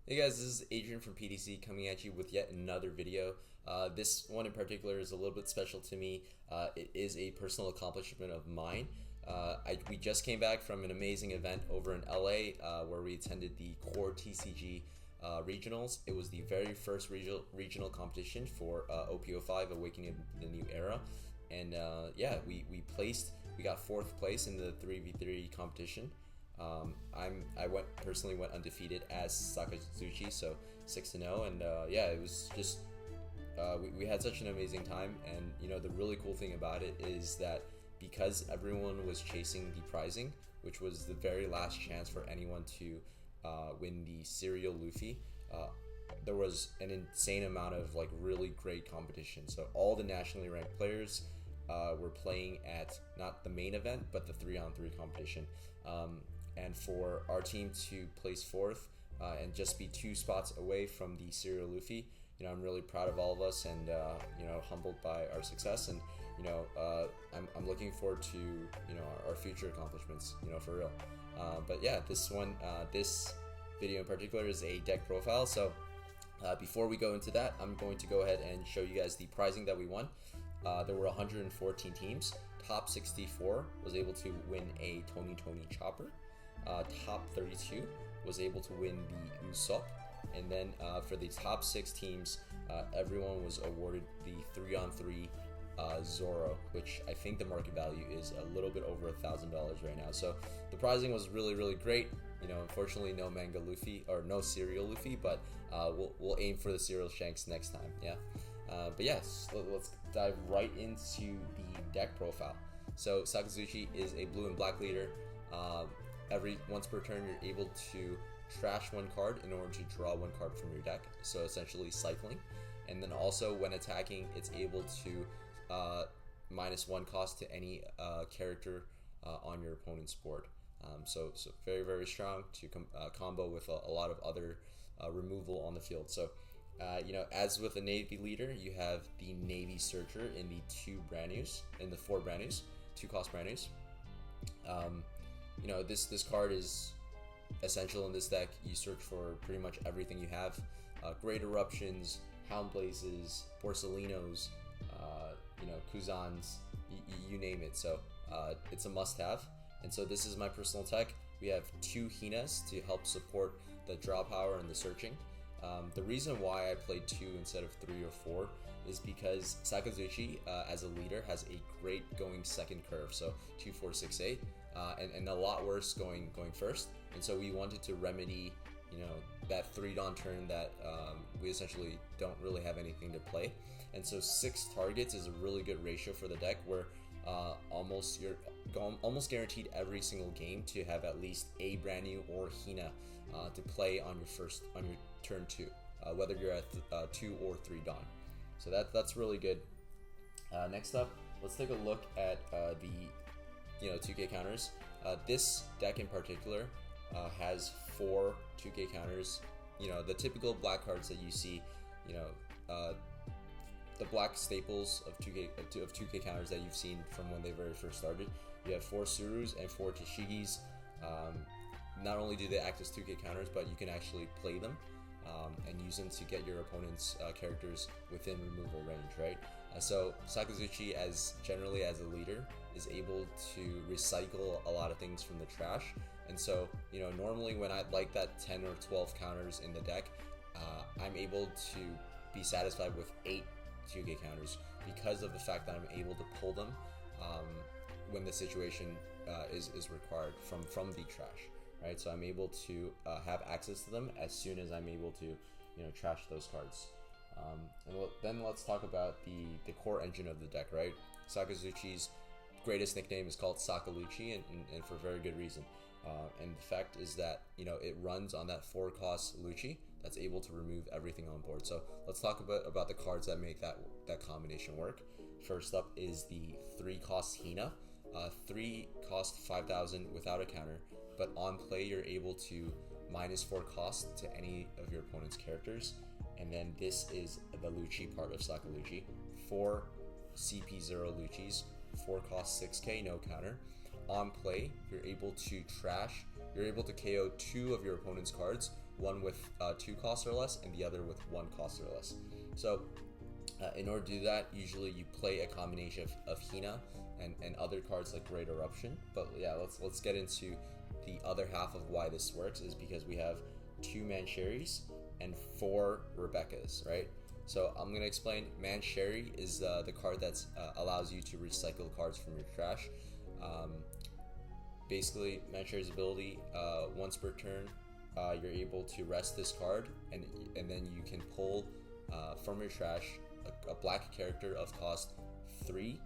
Hey guys, this is Adrian from PDC coming at you with yet another video. This one in particular is a little bit special to me. It is a personal accomplishment of mine. We just came back from an amazing event over in LA where we attended the CoreTCG Regionals. It was the very first regional competition for OPO5, Awakening the New Era. And yeah, we got fourth place in the 3v3 competition. I personally went undefeated as Sakazuki, so 6-0, and yeah, it was just we had such an amazing time. And the really cool thing about it is that because everyone was chasing the prizing, which was the very last chance for anyone to win the Serial Luffy, there was an insane amount of really great competition. So all the nationally ranked players were playing at not the main event but the 3-on-3 competition. And for our team to place fourth and just be 2 spots away from the Serial Luffy, I'm really proud of all of us, and humbled by our success. And I'm looking forward to our future accomplishments, for real. But yeah, this video in particular is a deck profile. So before we go into that, I'm going to go ahead and show you guys the prizing that we won. There were 114 teams. Top 64 was able to win a Tony Chopper. Top 32 was able to win the Usopp. And then for the top 6 teams, everyone was awarded the 3-on-3 Zoro, which I think the market value is a little bit over $1,000 right now. So the prizing was really great. Unfortunately, no manga Luffy or no Serial Luffy, but we'll aim for the Serial Shanks next time. Yeah. But yes, let's dive right into the deck profile. So Sakazuki is a blue and black leader. Once per turn, you're able to trash 1 card in order to draw 1 card from your deck. So essentially cycling. And then also when attacking, it's able to -1 cost to any character on your opponent's board. So very strong to combo with a lot of other removal on the field. So as with a Navy leader, you have the Navy Searcher in the 4 brand news, 2 cost brand news. This card is essential in this deck. You search for pretty much everything you have. Great Eruptions, Hound Blazes, Borsalinos, Kuzans, you name it. So it's a must-have. And so this is my personal tech. We have 2 Hinas to help support the draw power and the searching. The reason why I played 2 instead of 3 or 4 is because Sakazuki, as a leader, has a great going second curve, so 2, 4, 6, 8, and a lot worse going first. And so we wanted to remedy, that 3-don turn that we essentially don't really have anything to play. And so 6 targets is a really good ratio for the deck, where you're almost guaranteed every single game to have at least a brand new or Hina to play on your turn 2, whether you're at 2 or 3 dawn. So that's really good. Next up, let's take a look at the 2K counters. This deck in particular has 4 2K counters. The typical black cards that you see, the black staples of 2K counters that you've seen from when they very first started. You have 4 Surus and 4 Tashigis. Not only do they act as 2K counters, but you can actually play them and use them to get your opponent's characters within removal range, right? So Sakazuki, generally as a leader, is able to recycle a lot of things from the trash. And so, normally when I like that 10 or 12 counters in the deck, I'm able to be satisfied with 8 2K counters because of the fact that I'm able to pull them when the situation is required from the trash, right? So I'm able to have access to them as soon as I'm able to trash those cards. And then let's talk about the core engine of the deck, right? Sakazuki's greatest nickname is called Sakaluchi, and for very good reason. And the fact is that it runs on that 4-cost Lucci that's able to remove everything on board. So let's talk about the cards that make that combination work. First up is the 3-cost Hina. 3 cost 5,000 without a counter, but on play you're able to -4 cost to any of your opponent's characters. And then this is the Lucci part of Sakaluchi. 4 CP0 Luccis, 4 cost 6k, no counter. On play, you're able to KO 2 of your opponent's cards one with 2 costs or less and the other with 1 cost or less. So in order to do that, usually you play a combination of Hina and other cards like Great Eruption. But yeah, let's get into the other half of why this works, is because we have 2 Mancheries and 4 Rebecca's, right? So I'm going to explain. Mancheri is the card that allows you to recycle cards from your trash. Basically, Mancheri's ability, once per turn, you're able to rest this card, and then you can pull from your trash a black character of cost 3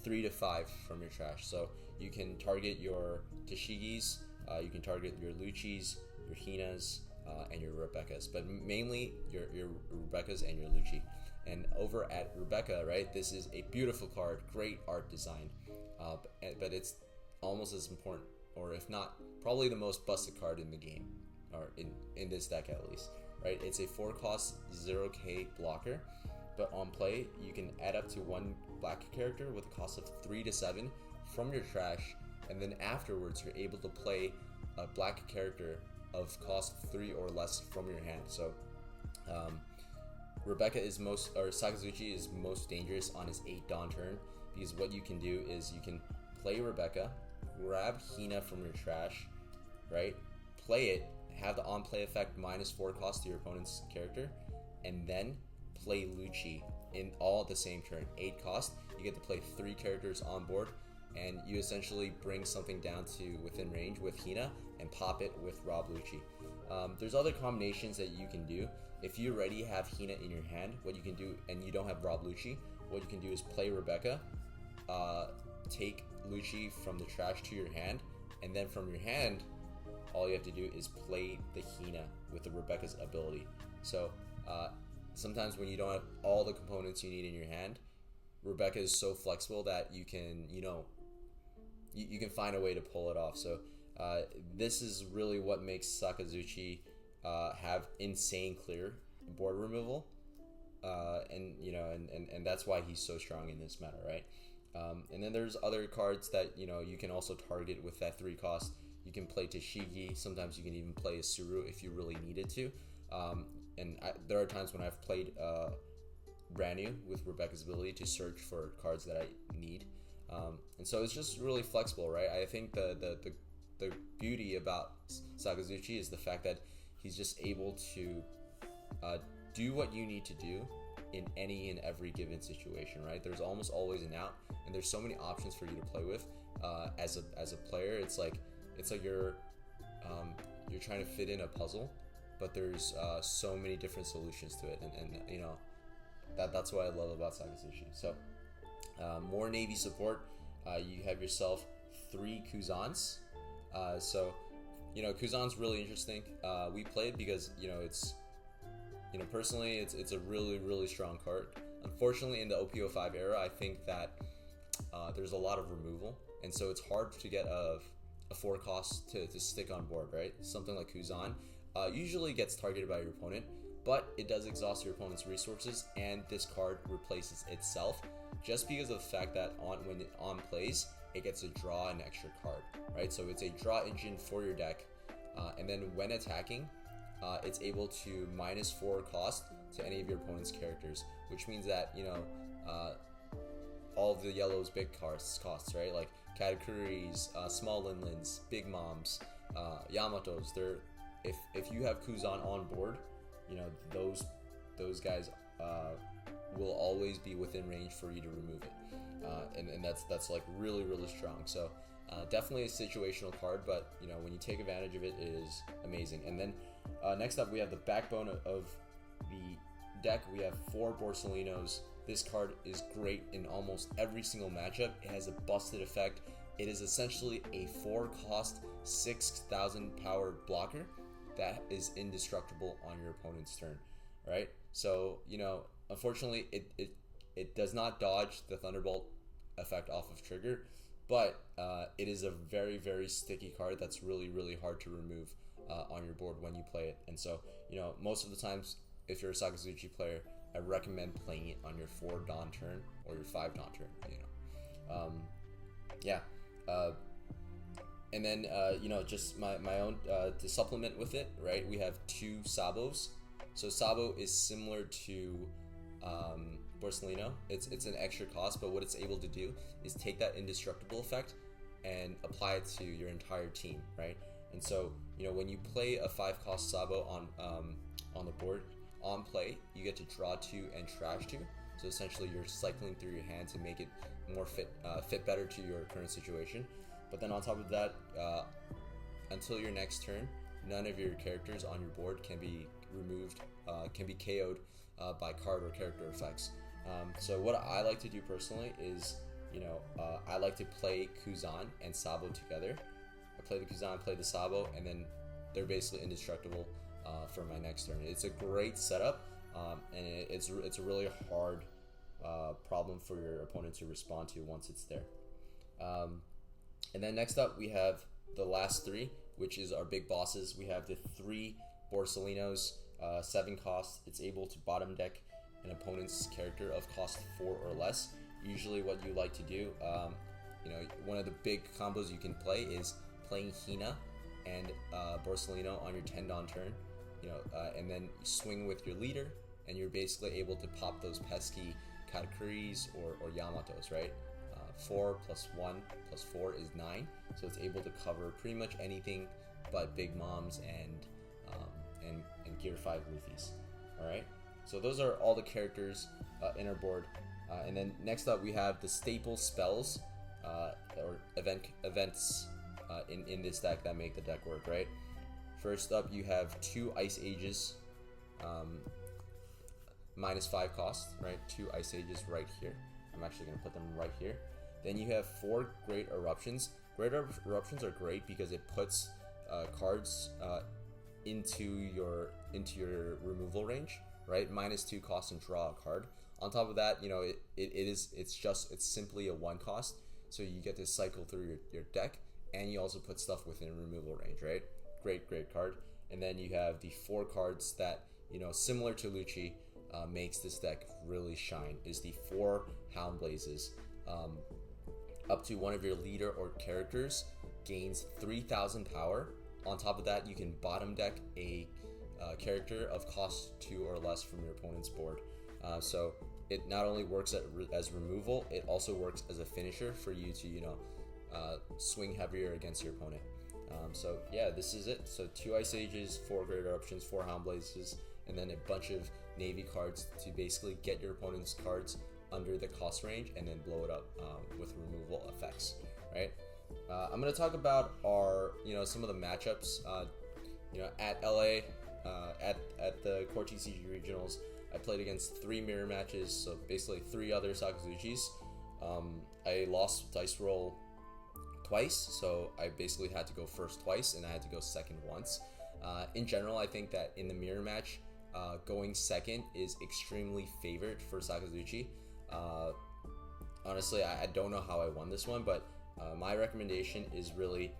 to 5 from your trash. So you can target your Tashigis, you can target your Luchis, your Hinas, and your Rebecca's, but mainly your Rebecca's and your Lucci. And over at Rebecca, right, this is a beautiful card, great art design, but it's almost as important, or if not, probably the most busted card in the game, or in this deck at least, right? It's a 4 cost 0k blocker, but on play you can add up to 1 black character with a cost of 3 to 7 from your trash, and then afterwards you're able to play a black character of cost 3 or less from your hand. So Rebecca is Sakazuki is most dangerous on his 8 Dawn turn, because what you can do is you can play Rebecca, grab Hina from your trash, right? Play it, have the on-play effect -4 cost to your opponent's character, and then play Lucci in all the same turn. 8 cost, you get to play 3 characters on board, and you essentially bring something down to within range with Hina and pop it with Rob Lucci. There's other combinations that you can do. If you already have Hina in your hand, what you can do, and you don't have Rob Lucci, what you can do is play Rebecca, take Lucci from the trash to your hand, and then from your hand, all you have to do is play the Hina with the Rebecca's ability. So sometimes when you don't have all the components you need in your hand, Rebecca is so flexible that you can, you can find a way to pull it off. So this is really what makes Sakazuki have insane clear board removal, and that's why he's so strong in this meta, right? And then there's other cards that you can also target with that 3 cost. You can play Tashigi. Sometimes you can even play a Suru if you really needed to. There are times when I've played brand new with Rebecca's ability to search for cards that I need. And so it's just really flexible, right? I think the beauty about Sakazuki is the fact that he's just able to do what you need to do in any and every given situation, right? There's almost always an out, and there's so many options for you to play with. As a player, it's like you're trying to fit in a puzzle, but there's so many different solutions to it, and that's what I love about Sakazuki. So more Navy support. You have yourself 3 Kuzans. So Kuzan's really interesting. We played because it's personally it's a really strong card. Unfortunately, in the OP05 era, I think that there's a lot of removal, and so it's hard to get a 4 cost to stick on board, right? Something like Kuzan usually gets targeted by your opponent, but it does exhaust your opponent's resources, and this card replaces itself just because of the fact that when it on plays, it gets to draw an extra card, right? So it's a draw engine for your deck, and then when attacking, it's able to -4 cost to any of your opponent's characters, which means that all of the yellow's big costs, right? Like Katakuris, small Linlins, big moms, Yamatos. If you have Kuzan on board, those guys will always be within range for you to remove it, and that's like really strong. So definitely a situational card, but when you take advantage of it, it is amazing. And then next up, we have the backbone of the deck. We have 4 Borsalinos. This card is great in almost every single matchup. It has a busted effect. It is essentially a 4 cost 6,000 power blocker that is indestructible on your opponent's turn, right? So unfortunately, it does not dodge the Thunderbolt effect off of trigger, but it is a very sticky card that's really hard to remove on your board when you play it. And so most of the times, if you're a Sakazuki player, I recommend playing it on your 4 Dawn turn or your 5 Dawn turn. And then you know, just my own to supplement with it, right? We have 2 Sabos. So Sabo is similar to Borsellino. It's an extra cost, but what it's able to do is take that indestructible effect and apply it to your entire team, right? And so, you know, when you play a 5-cost Sabo on the board, on play, you get to draw 2 and trash 2. So essentially, you're cycling through your hand to make it more fit better to your current situation. But then on top of that, until your next turn, none of your characters on your board can be removed, can be KO'd by card or character effects. So what I like to do personally is, you know, I like to play Kuzan and Sabo together. I play the Kuzan, play the Sabo, and then they're basically indestructible for my next turn. It's a great setup, and it's a really hard problem for your opponent to respond to once it's there. And then next up, we have the last 3, which is our big bosses. We have the 3 Borsellinos, 7 cost. It's able to bottom deck an opponent's character of cost 4 or less. Usually what you like to do, you know, one of the big combos you can play is playing Hina and Borsellino on your 10-Don turn, you know, and then you swing with your leader, and you're basically able to pop those pesky Katakuris or Yamatos, right? 4 plus 1 plus 4 is 9, so it's able to cover pretty much anything but Big Moms and Gear 5 Luffys. Alright, so those are all the characters in our board. And then next up we have the staple spells or events in this deck that make the deck work, right? First up, you have 2 Ice Ages, minus 5 cost, right? 2 Ice Ages right here. I'm actually going to put them right here. Then you have 4 Great Eruptions. Great Eruptions are great because it puts cards into your removal range, right? Minus 2 cost and draw a card. On top of that, you know, it's simply a 1 cost, so you get to cycle through your deck, and you also put stuff within removal range, right? Great card. And then you have the 4 cards that, you know, similar to Lucci, makes this deck really shine, is the 4 Hound Blazes. Up to one of your leader or characters gains 3,000 power. On top of that, you can bottom deck a character of cost 2 or less from your opponent's board. So it not only works as removal, it also works as a finisher for you to, you know, swing heavier against your opponent. So yeah, this is it. So 2 Ice Ages, 4 Great Eruptions, 4 Hound Blazes, and then a bunch of Navy cards to basically get your opponent's cards under the cost range and then blow it up with removal effects, right? I'm going to talk about our, you know, some of the matchups, you know, at LA, at the CoreTCG Regionals. I played against 3 mirror matches, so basically 3 other Sakazukis. I lost dice roll twice, so I basically had to go first twice, and I had to go second once. In general, I think that in the mirror match, going second is extremely favored for Sakazuki. Honestly, I don't know how I won this one, but my recommendation is really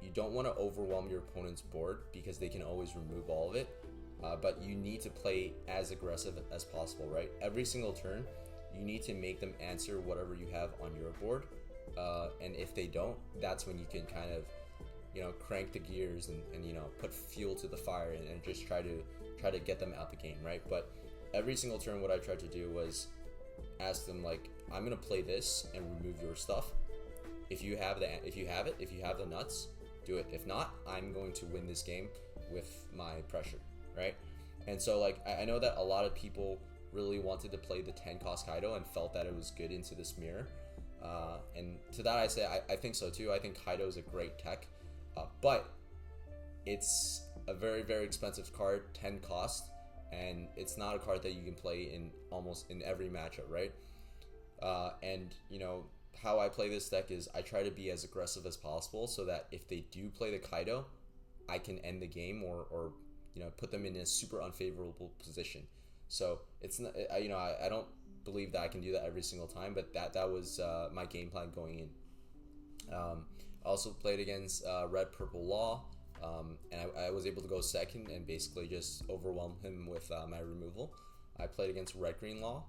you don't want to overwhelm your opponent's board because they can always remove all of it, but you need to play as aggressive as possible, right? Every single turn, you need to make them answer whatever you have on your board, and if they don't, that's when you can kind of, you know, crank the gears and you know, put fuel to the fire and just try to get them out the game, right? But every single turn, what I tried to do was ask them, like, I'm gonna play this and remove your stuff. If you have the nuts, do it. If not, I'm going to win this game with my pressure, right? And so, like, I know that a lot of people really wanted to play the 10 cost Kaido and felt that it was good into this mirror. And to that I say, I think so too. I think Kaido is a great tech, but it's a very, very expensive card, 10 cost, and it's not a card that you can play in almost in every matchup, right? And you know, how I play this deck is I try to be as aggressive as possible so that if they do play the Kaido, I can end the game or you know, put them in a super unfavorable position. So it's not, you know, I don't believe that I can do that every single time, but that was my game plan going in. I also played against Red Purple Law, and I was able to go second and basically just overwhelm him with my removal. I played against Red Green Law.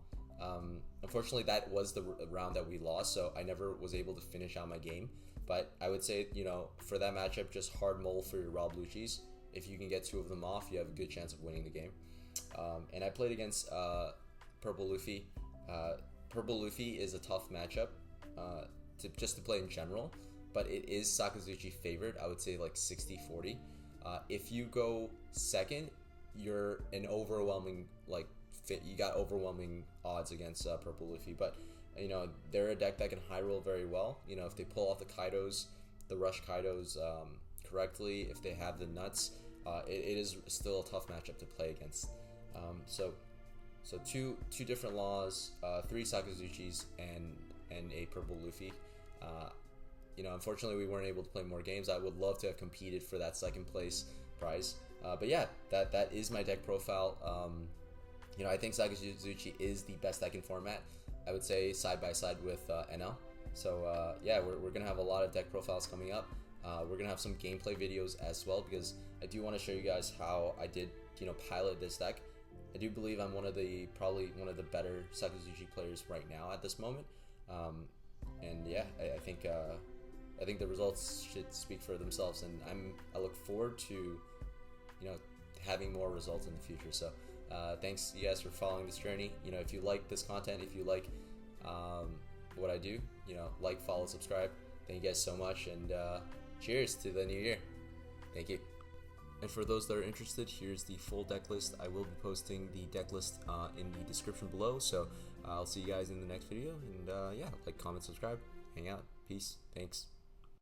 Unfortunately, that was the round that we lost, so I never was able to finish out my game. But I would say, you know, for that matchup, just hard mull for your Rob Lucci's. If you can get 2 of them off, you have a good chance of winning the game. And I played against Purple Luffy. Purple Luffy is a tough matchup just to play in general, but it is Sakazuki favored. I would say like 60-40. If you go second, you're an overwhelming, like, you got overwhelming odds against Purple Luffy. But you know, they're a deck that can high roll very well. You know, if they pull off the Kaidos, the rush Kaidos correctly, if they have the nuts, it is still a tough matchup to play against. So two different laws, 3 Sakazuchis and a Purple Luffy. You know, unfortunately, we weren't able to play more games. I would love to have competed for that second place prize. But yeah, that is my deck profile. You know, I think Sakazuki is the best deck in format. I would say side by side with NL. So yeah, we're gonna have a lot of deck profiles coming up. We're gonna have some gameplay videos as well, because I do want to show you guys how I did, you know, pilot this deck. I do believe I'm probably one of the better Sakazuki players right now at this moment. And yeah, I think the results should speak for themselves, and I look forward to, you know, having more results in the future. So thanks you guys for following this journey. You know, if you like this content, if you like what I do, you know, like, follow, subscribe. Thank you guys so much, and cheers to the new year. Thank you. And for those that are interested, here's the full deck list. I will be posting the deck list in the description below. So I'll see you guys in the next video. And yeah, like, comment, subscribe, hang out. Peace. Thanks.